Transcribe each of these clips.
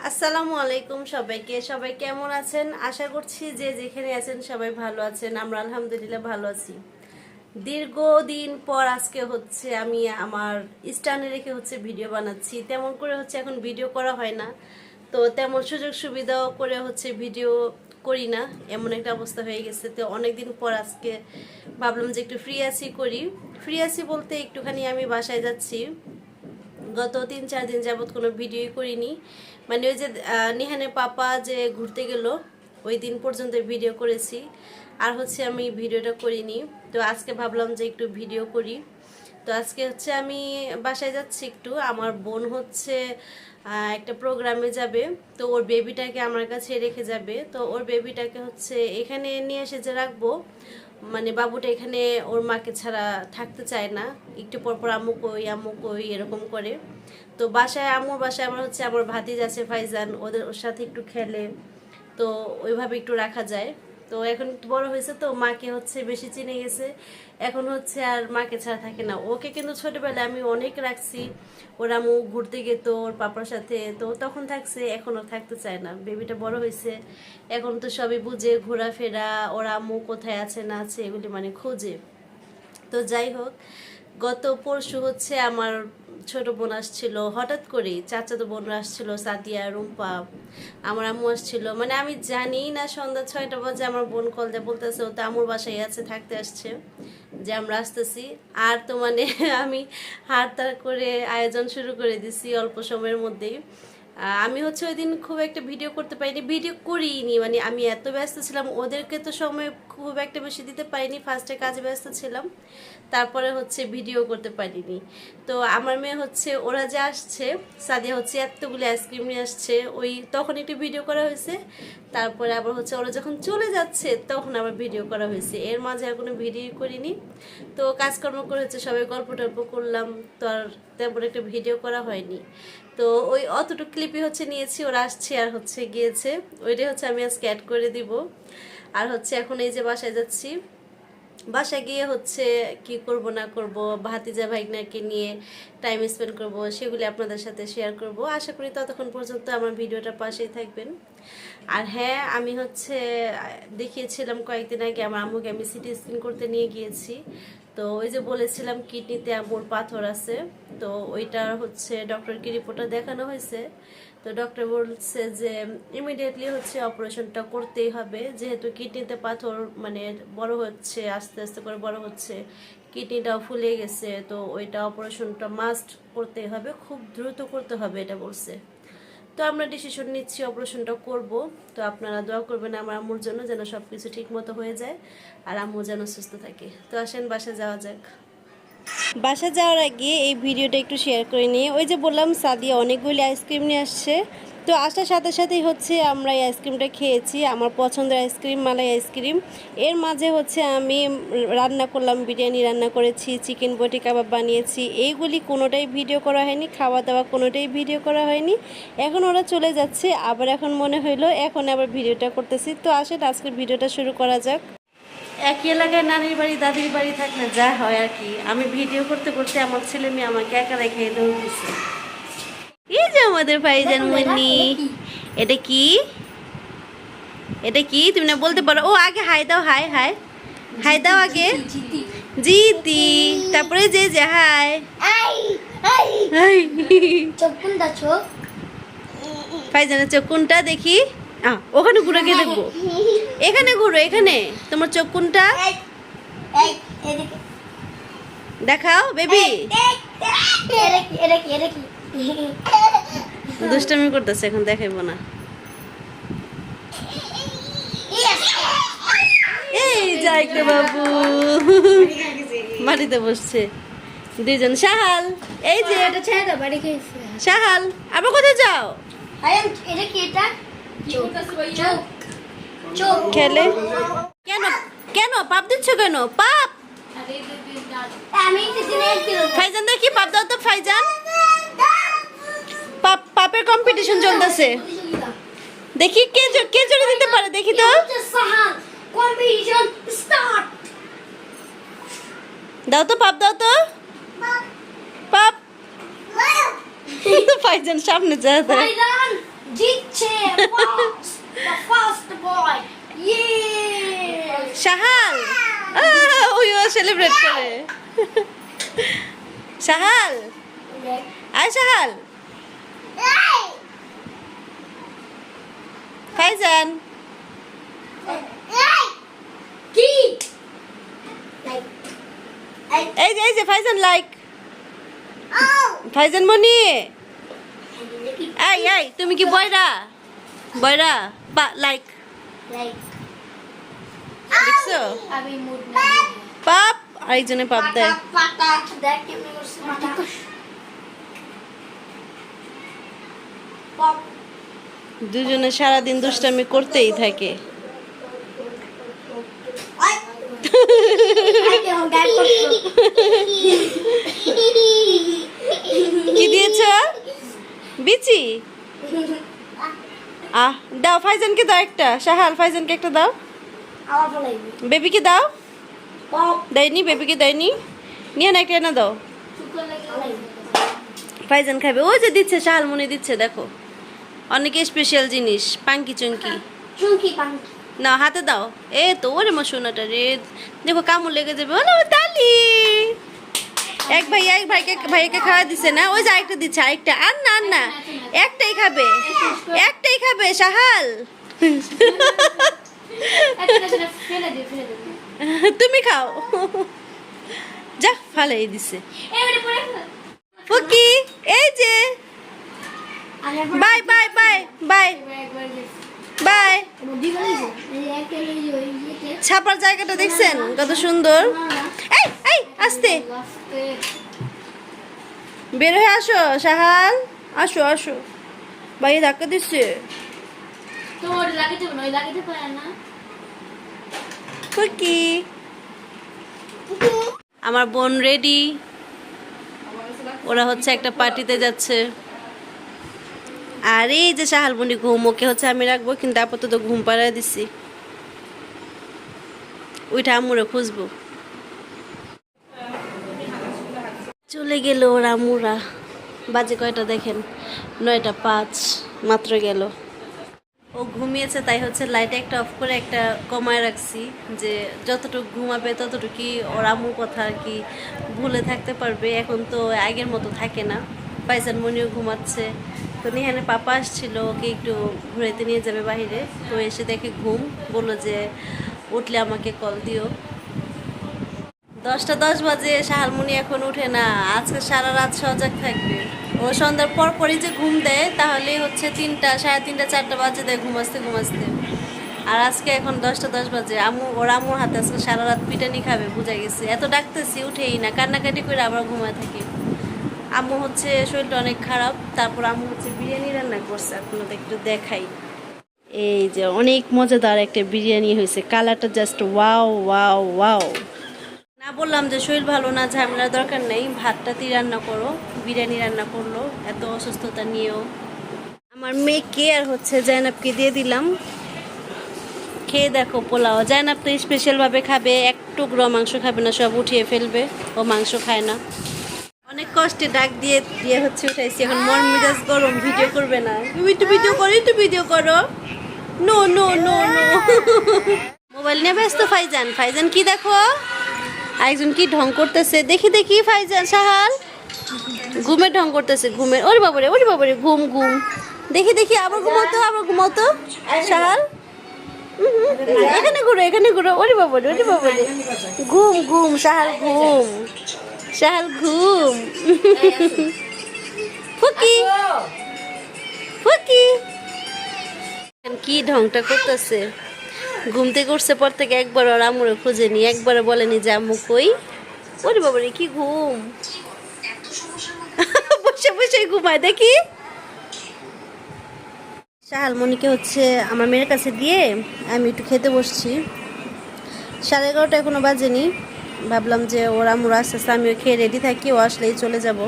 আসসালামু আলাইকুম সবাইকে। সবাই কেমন আছেন? আশা করছি যে যেখানে আছেন সবাই ভালো আছেন। আমরা আলহামদুলিল্লাহ ভালো আছি। দীর্ঘদিন পর আজকে হচ্ছে আমি আমার স্ট্যান্ডে রেখে হচ্ছে ভিডিও বানাচ্ছি। তেমন করে হচ্ছে এখন ভিডিও করা হয় না, তো তেমন সুযোগ সুবিধাও করে হচ্ছে ভিডিও করি না, এমন একটা অবস্থা হয়ে গেছে। তো অনেকদিন পর আজকে ভাবলাম যে একটু ফ্রি আছি বলতে একটুখানি আমি বাসায় যাচ্ছি। গত 3-4 দিন যাবত কোনো ভিডিওই করিনি, মানে ওই যে নিহানের পাপা যে ঘুরতে গেল ওই দিন পর্যন্ত ভিডিও করেছি, আর হচ্ছে আমি ভিডিওটা করিনি। তো আজকে ভাবলাম যে একটু ভিডিও করি। তো আজকে হচ্ছে আমি বাসায় যাচ্ছি একটু, আমার বোন হচ্ছে একটা প্রোগ্রামে যাবে, তো ওর বেবিটাকে আমার কাছে রেখে যাবে। তো ওর বেবিটাকে হচ্ছে এখানে নিয়ে এসে যে রাখবো, মানে বাবুটা এখানে ওর মাকে ছাড়া থাকতে চায় না, একটু পর পর আম্মু কই এরকম করে। তো বাসায় আম্মুর বাসায় আমার হচ্ছে আমার ভাতিজ আছে ফাইজান, ওর সাথে একটু খেলে, তো ওইভাবে একটু রাখা যায়। তো এখন একটু বড় হয়েছে, তো মাকে হচ্ছে বেশি চিনে গেছে, এখন হচ্ছে আর মাকে ছাড়া থাকে না। ওকে কিন্তু ছোটবেলায় আমি অনেক রাখছি, ওর আম্মু ঘুরতে যেত ওর পাপার সাথে, তো তখন থাকছে, এখন আর থাকতে চায় না। বেবিটা বড় হয়েছে, এখন তো সবই বুঝে, ঘোরাফেরা, ওর আম্মু কোথায় আছে না আছে এগুলি মানে খোঁজে। তো যাই হোক, গত পরশু হচ্ছে আমার ছোট বোন আসছিল, হঠাৎ করেই চাচাতো বোনরা আসছিল, সাদিয়া, রুম্পা, আমার আম্মু আসছিল। মানে আমি জানি না, সন্ধ্যা 6টা বাজে আমার বোন কল দিয়ে বলতেছে ও তো আম্মুর বাসায় আছে, থাকতে আসছে, যে আমরা আসতেছি। আর তো মানে আমি হাড়তাড় করে আয়োজন শুরু করে দিছি অল্প সময়ের মধ্যেই। আমি হচ্ছে ওই দিন খুব একটা ভিডিও করতে পারিনি, ভিডিও করিনি, মানে আমি এত ব্যস্ত ছিলাম, ওদেরকে তো সময় খুব একটা বেশি দিতে পারিনি, ফার্স্টে কাজে ব্যস্ত ছিলাম, তারপরে হচ্ছে ভিডিও করতে পারিনি। তো আমার মেয়ে হচ্ছে ওরা যে আসছে, সাদিয়া হচ্ছে এতগুলি আইসক্রিম নিয়ে আসছে, ওই তখন একটু ভিডিও করা হয়েছে। তারপরে আবার হচ্ছে ওরা যখন চলে যাচ্ছে তখন আবার ভিডিও করা হয়েছে, এর মাঝে আর কোনো ভিডিও করিনি। তো কাজকর্ম করে হচ্ছে সবাই গল্প টল্প করলাম, তো আর তেমন একটা ভিডিও করা হয়নি। তো ওই অতটুকু ক্লিপই হচ্ছে নিয়েছি, ওরা আসছে আর হচ্ছে গিয়েছে, ওইটাই হচ্ছে আমি আজকে অ্যাড করে দিব। আর হচ্ছে এখন এই যে বাসায় যাচ্ছি, বাসায় গিয়ে হচ্ছে কি করব না করব, ভাতিজা ভাইগনাকে নিয়ে টাইম স্পেন্ড করব, সেগুলি আপনাদের সাথে শেয়ার করব। আশা করি ততক্ষণ পর্যন্ত আমার ভিডিওটা পাশেই থাকবেন। আর হ্যাঁ, আমি হচ্ছে দেখিয়েছিলাম কয়েকদিন আগে আমার আম্মুকে আমি সিটি স্ক্যান করতে নিয়ে গিয়েছি। তো ওই যে বলেছিলাম কিডনিতে আম্মুর পাথর আছে, তো ওইটা হচ্ছে ডক্টরকে রিপোর্টটা দেখানো হয়েছে। তো ডক্টর বলছে যে ইমিডিয়েটলি হচ্ছে অপারেশনটা করতেই হবে, যেহেতু কিডনিতে পাথর মানে বড় হচ্ছে, আস্তে আস্তে করে বড় হচ্ছে, কিডনিটাও ফুলে গেছে, তো ওইটা অপারেশনটা মাস্ট করতেই হবে, খুব দ্রুত করতে হবে এটা বলছে। তো আমরা ডিসিশন নিচ্ছি অপারেশনটা করব। তো আপনারা দোয়া করবেন আমার আম্মুর জন্য, যেন সব কিছু ঠিক মতো হয়ে যায় আর আম্মু যেন সুস্থ থাকে। তো আসেন বাসায় যাওয়া যাক। বাসা যাওয়ার আগে এই ভিডিওটা একটু শেয়ার করে নিয়ে, ওই যে বললাম সাদিয়া অনেকগুলি আইসক্রিম নিয়ে আসছে, তো আসার সাথে সাথেই হচ্ছে আমরা এই আইসক্রিমটা খেয়েছি, আমার পছন্দের আইসক্রিম মালাই আইসক্রিম। এর মাঝে হচ্ছে আমি রান্না করলাম, বিরিয়ানি রান্না করেছি, চিকেন বটি কাবাব বানিয়েছি, এইগুলি কোনোটাই ভিডিও করা হয়নি, খাওয়া দাওয়া কোনোটাই ভিডিও করা হয়নি। এখন ওরা চলে যাচ্ছে, আবার এখন মনে হইলো এখন আবার ভিডিওটা করতেছি। তো আসেন আজকের ভিডিওটা শুরু করা যাক। একই এলাকায় নানির বাড়ি দাদির বাড়ি থাকলে যা হয় আর কি, আমি ভিডিও করতে করতে আমার ছেলে মেয়ে আমাকে একা রেখে দিচ্ছে। এই যে আমাদের ভাইজান মুন্নি, এটা কি এটা কি তুমি না বলতে পারো? ও আগে হাই দাও, হাই হাই হাই দাও আগে, জিতি, তারপরে যে যে হাই। ভাইজানের চোখ কোনটা দেখি? ওখানে ঘুরে গিয়ে দেখবো, এখানে ঘুরো, এখানে তোমার চোখ কোনটা দেখাও বেবি। দুষ্টামি করতেছে, এখন দেখাইবো না। এই যাইতে বাবু মাটিতে বসছে দুইজন। সাহাল, এই যে সাহাল, আবার কোথায় যাও? খেলে কেন কেন পাপ দিচ্ছ কেন? পাপ ফাইজান দেখি, পাপ দাও তো ফাইজান, পাপের কম্পিটিশন চলতেছে, দেখি কে জোরে দিতে পারে, দেখি তো। দাও তো পাপ, দাও তো পাপ। ফাইজান সামনে যা, শাহাল ওইও সেলিব্রেট করে। শাহাল আয় শাহাল। ফাইজান এই যে ফাইজান লাইক। ফাইজান মনি এই তুমি কি বয়রা বয়রা লাইক দেখছো পাপ আরেকজনে পাপ দেয়। দুজনে সারাদিন দুষ্টামি করতেই থাকে। কি দিয়েছ বিচি? দাও ফাইজানকে দাও একটা। শাহাল ফাইজানকে একটা দাও। বেবিকে দাও। দেয়নি বেবিকে দেয়নি। নিয়ে না একটা এনে দাও। ফাইজান খাবে। ওই যে দিচ্ছে শাহাল মনে দিচ্ছে দেখো অনেক স্পেশাল জিনিস পাঙ্কি চুঙ্কি না হাতে দাও। এ তো ওরে মা সোনাটা রে দেখো কামড় লেগে যাবে। তালি এক ভাইকে খাওয়া দিছে না? ওই যে আরেকটা দিচ্ছে আরেকটা। আর না আর না একটাই খাবে শাহাল। তুমি খাও যা ফালাই দিছে ফুকি। এই যে bye bye bye bye bye. ছাপার জায়গাটা দেখছেন কত সুন্দর। এই এই আস্তে বের হয়ে আসো শাহাল। আসো আসো ভাই ধাক্কা দিচ্ছে। ফুকি আমার বোন রেডি। ওরা হচ্ছে একটা পার্টিতে যাচ্ছে। আর এই যে শাহালমণি ঘুম ওকে হচ্ছে আমি রাখবো কিন্তু আপাতত ঘুম পাড়ায় দিছি। ওইটা আম্মুরে খুঁজবো। চলে গেল ওরা আম্মুরা। বাজে কয়টা দেখেন 9:05 মাত্র গেল। ও ঘুমিয়েছে তাই হচ্ছে লাইট একটা অফ করে একটা কমায় রাখছি যে যতটুকু ঘুমাবে ততটুকুই ওর আম্মুর কথা আর কি ভুলে থাকতে পারবে। এখন তো আগের মতো থাকে না। ফাইজান মনিও ঘুমাচ্ছে। তো নিহানে পাপা আসছিল ওকে একটু ঘুরাইতে নিয়ে যাবে বাইরে। তো এসে দেখে ঘুম, বললো যে উঠলে আমাকে কল দিও। 10:10 বাজে শাহালমণি এখন উঠে না। আজকে সারা রাত সজাগ থাকবে। ও সন্ধ্যার পর পরই যে ঘুম দেয় তাহলে হচ্ছে 3টা, 3:30, 4টা বাজে দেয় ঘুমাতে। আর আজকে এখন 10:10 বাজে। ওর আম্মুর হাতে আজকে সারা রাত পিটানি খাবে বোঝা গেছে। এত ডাকতেছি উঠেই না, কান্নাকাটি করে আবার ঘুমায় থাকি। আম্মু হচ্ছে শরীরটা অনেক খারাপ। তারপর আম্মু হচ্ছে বিরিয়ানি রান্না করছে, আপনাদের একটু দেখাই। এই যে অনেক মজাদার একটা বিরিয়ানি হয়েছে। কালারটা জাস্ট ওয়াও ওয়াও ওয়াও। না বললাম যে শরীর ভালো না, ঝামেলার দরকার নেই, ভাতটাতেই রান্না করো। বিরিয়ানি রান্না করলো এত অসুস্থতা নিয়েও। আমার মেয়েকে আর হচ্ছে জাইনাবকে দিয়ে দিলাম। খেয়ে দেখো পোলাও। জাইনাব তো স্পেশালভাবে খাবে, একটু মাংস খাবে না, সব উঠিয়ে ফেলবে। ও মাংস খায় না। অনেক কষ্টে ডাক দিয়ে হচ্ছে উঠাইছি। এখন মন মেজাজ গরম, ভিডিও করবে না। তুমি একটু ভিডিও করো। No no no no mobile নিয়ে ব্যস্ত ফাইজান। ফাইজান কি দেখো আরেকজন কি ঢং করতেছে। দেখি ফাইজান শাহাল ঘুমের ঢং করতেছে। ঘুমের ওরে বাবারে ঘুম। দেখি আবার ঘুমাতো শাহাল। এখানে ঘুরো। ওরে বাবারে ঘুম শাহাল ঘুম। ফুকি কি ঢংটা করতেছে। ঘুম থেকে উঠছে পর থেকে একবার ওর আম্মুরে খুঁজেনি, একবার বলেনি যে আম্মু কই। ওরে বাবারে কি ঘুম। বসে ঘুমায় দেখি। শাহালমণিকে হচ্ছে আমার মেয়ের কাছে দিয়ে আমি একটু খেতে বসছি। 11:30 এখনো বাজেনি। ভাবলাম যে ওর আম্মুরা আস্তে আস্তে আমিও খেয়ে রেডি থাকি, ও আসলেই চলে যাব।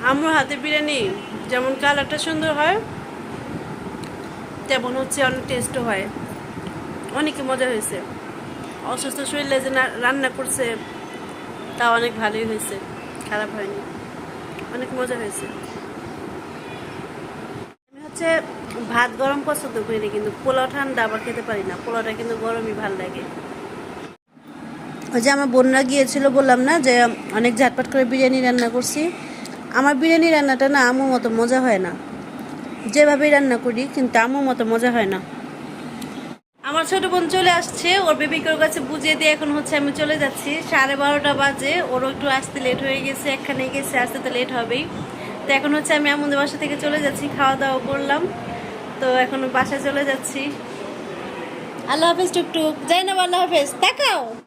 আম্মুর হাতে বিরিয়ানি যেমন কালারটা সুন্দর হয় তেমন হচ্ছে অনেক টেস্টও হয়। অনেকে মজা হয়েছে। অসুস্থ শরীরে যে রান্না করছে তা অনেক ভালোই হয়েছে, খারাপ হয়নি, অনেক মজা হয়েছে। হচ্ছে ভাত গরম পছন্দ করি না, কিন্তু পোলাও ঠান্ডা আবার খেতে পারি না, পোলাওটা কিন্তু গরমই ভাল লাগে। ওই যে আমার বোনরা গিয়েছিল, বললাম না যে অনেক ঝাটপাট করে বিরিয়ানি রান্না করছি। আমার বিরিয়ানি রান্নাটা না আম্মুর মতো মজা হয় না, যেভাবেই রান্না করি কিন্তু আম্মুর মতো মজা হয় না। আমার ছোট বোন চলে আসছে, ওর বেবিকে ওর কাছে বুঝিয়ে দিয়ে এখন হচ্ছে আমি চলে যাচ্ছি। 12:30 বাজে, ওরও একটু আসতে লেট হয়ে গেছে, একখানে গেছে, আসতে তো লেট হবেই। তো এখন হচ্ছে আমি আমাদের বাসা থেকে চলে যাচ্ছি, খাওয়া দাওয়া করলাম, তো এখন বাসায় চলে যাচ্ছি। আল্লাহ হাফেজ টুকটুক, যাই না, আল্লাহ হাফেজ, তাকাও।